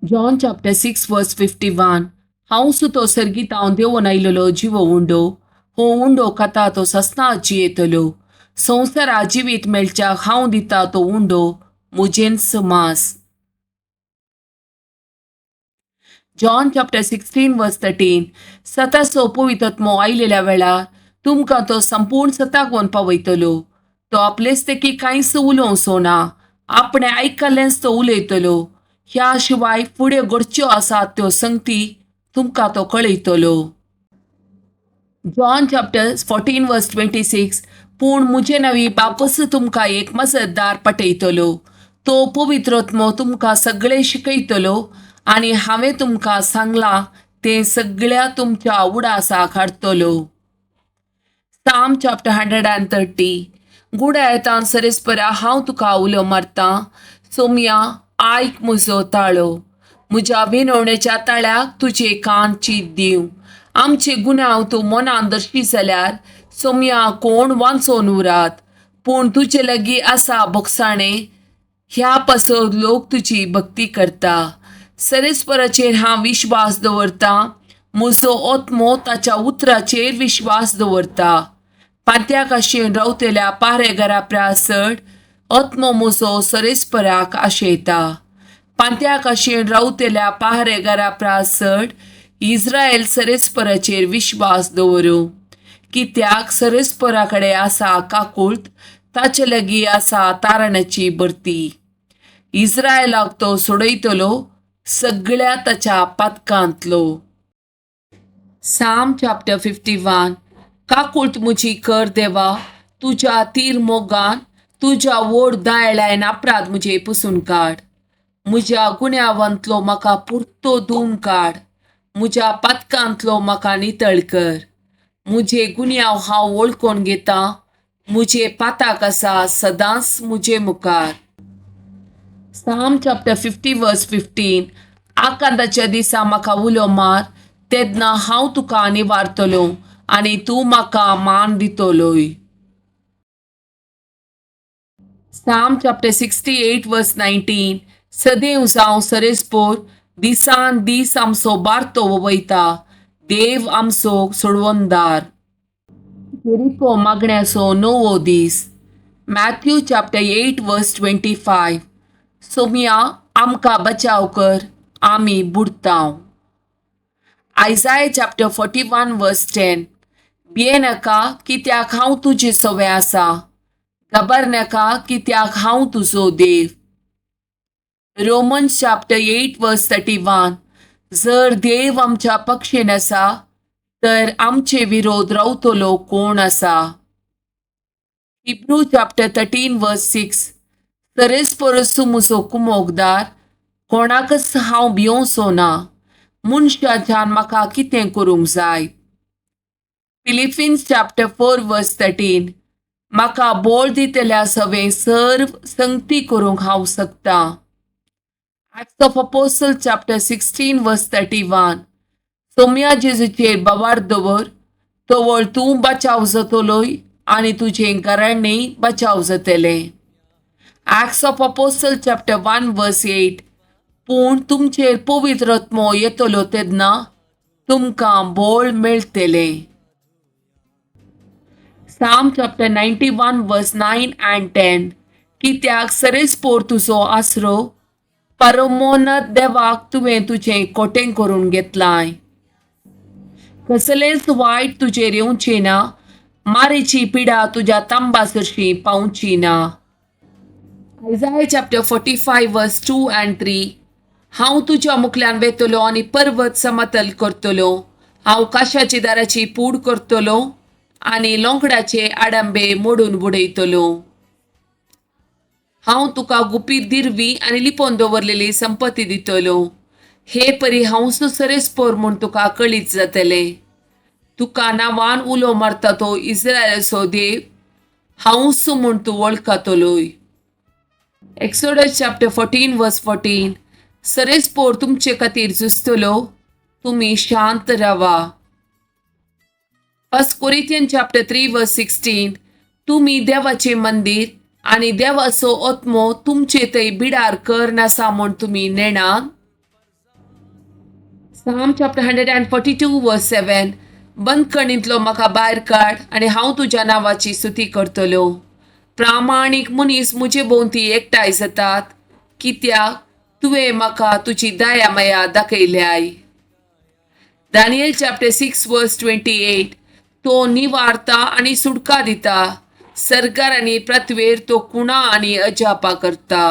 John chapter 6 verse 51. हांव सुतो सर्गीत हांव देवून आयिल्लो जिवो उंडो, हो उंडो खाता तो सस्ना जियेतलो. संवसारा जिवीत मेळच्याक हांव दिता तो उंडो मुजेन समास. जॉन चॅप्टर 16 वर्स 13. सताचो पवित्रत्मो आयलेल्या वेळार तुमकां तो संपूर्ण सताक वनपा वयतलो. तो आपलेच देखी कांयच उलोवचो ना, आपणे आयकल्लेंच तो उलयतलो. ह्या शिवाय फुडें घडच्यो आसात त्यो संगती तुमकां तो कळयतलो. जॉन चॅप्टर 14 वर्स 26. पूण मुजे नवी बापूस तुमकां एक मजतदार पटयतलो. तो पवित्रत्मो तुमकां सगळे शिकयतलो आनी हांवें तुमकां सांगलां तें सगळ्या तुमच्या उडासाक हाडटलो. साम चॅप्टर 130. गुड्या येतान सरेस्परा हांव तुका उलो मारतां, सोम्या आयक म्हजो ताळो. म्हज्या विनवणेच्या ताळ्याक तुजे कान चीत दिवं. आमचे गुन्यांव तूं मनान दर्शी जाल्यार सोम्या कोण वांचोन उरात. पूण तुजे लागीं आसा बोगसाणें, ह्या पासत लोक तुजी भक्ती करता. सरेस्पराचेर हांव विश्वास दवरतां, म्हजो आत्मो ताच्या उतराचेर विश्वास दवरता. पांत्या काशेन रावतल्या पारेगरा प्रासड आत्मो म्हजो सरेस्पराक आशयता. पांत्या काशेन रावतल्या पारेगरा प्रासड इस्रायल सरेस्पराचेर विश्वास दवरूं. कित्याक सरेस्परा कडेन आसा काकुळट, ताचे लागीं आसा तारणाची बर्ती. इस्रायलाक तो सोडयतलो सगळ्या ताच्या पातकांतलो. साम चॅप्टर 51. काकुळट म्हजी कर देवा, तुज्या तीर मोगान तुज्या व्हड दायळ्यान अपराध म्हजे पुसून काड. म्हज्या गुन्यांवांतलो म्हाका पुर्तो धुवन काड. म्हज्या पातकांतलो म्हाका नितळ कर. म्हजे गुन्यांव हांव वळखून घेतां, म्हजे पाताक आसा सदांच म्हजे मुखार. साम चॅप्टर 50 वर्स 15. आकांताच्या दिसा म्हाका उलो मार, तेन्ना हांव तुका निवारतलो आनी तूं म्हाका मान दितलोय. साम चॅप्टर 68 वर्स 19. सदैव जावं सरेस्पोर दिसान दीस आमचो बारतो वयता, देव आमचो सोडवणदार. येरिको मागण्याचो नवो दीस. मॅथ्यू चॅप्टर 8 वर्स 25. सोम्या आमकां बचाव कर, आमी बुडतांव. आयजाय चॅप्टर 41 वर्स 10. भियेनाका कित्याक हांव तुजे सोबे आसा, घाबरनाका कित्याक हांव तुजो देव. रोमन्स चॅप्टर 8 वर्स 31. जर देव आमच्या पक्षेन आसा तर आमचे विरोध रावतलो कोण आसा. हिब्रू चॅप्टर 13 वर्स 6. सरेस्परसू म्हजो कुमोगदार, कोणाकच हांव भियोंचो ना. मनशाच्यान म्हाका कितें करूंक जाय. फिलिपिन्स चॅप्टर 4 वर्स 13. म्हाका बोळ दितल्या सवे सर्व संगती करूंक हांव शकता. Acts of Apostles chapter 16 verse 31. Saumya जेजूचेर बावार दवर, तोवळ तूं बचाव जातलोय आनी तुजें घराणें बचाव जातलें. Acts of Apostles chapter 1 verse 8. पूण तुमचेर पवित्र आत्मो येतलो तेन्ना तुमकां बोळ मेळटलें. Psalm chapter 91 verse 9 and 10. कित्याक सरेस्पोर तुजो आसरो, परमोन्नत देवाक तुवें तुजें कोटें करून घेतलाय. कसलेंच वायट तुजेर येवचें ना, मारेची पिडा तुज्या तांबा सरशी पावची ना. Isaiah chapter 45 verse 2 and 3. हांव तुज्या मुखल्यान वेतलो आनी पर्वत समतल करतलो. हांव काशाची दाराची पूड करतलो आनी लोंकडाचे आडंबे मोडून बुडयतलो. हांव तुका गुपीत दिरवी आनी लिपोवन दवरलेली संपत्ती दितलो. हे परी हांवच सरेस्पोर म्हूण तुका कळीत जातलें. तुका नांवान उलो मारता तो इस्रायलाचो देव हांवच म्हूण तूं वळखतलोय. एक्सोडस चॅप्टर 14 वर्स 14. सरेस्पोर तुमचे खातीर झुजतलो, तुमी शांत रावा. फर्स्ट कोरिंथियन चॅप्टर 3 वर्स 16. तुमी देवाचे मंदिर आनी देवाचो आत्मो तुमचे थंय बिडार कर नासा म्हूण तुमी नेणात. Psalm chapter 142 verse 7. बंद कणींतलो म्हाका भायर काड आनी हांव तुज्या नांवाची स्तुती करतलो. प्रामाणीक मनीस म्हजे भोवती एकठांय जातात, कित्याक तुवें म्हाका तुजी दया माया दाखयल्याय. Daniel chapter 6 verse 28. तो निवारता आनी सुटका दिता. सर्गार आनी पृथ्वीर तो कुणा आनी अजापा करता.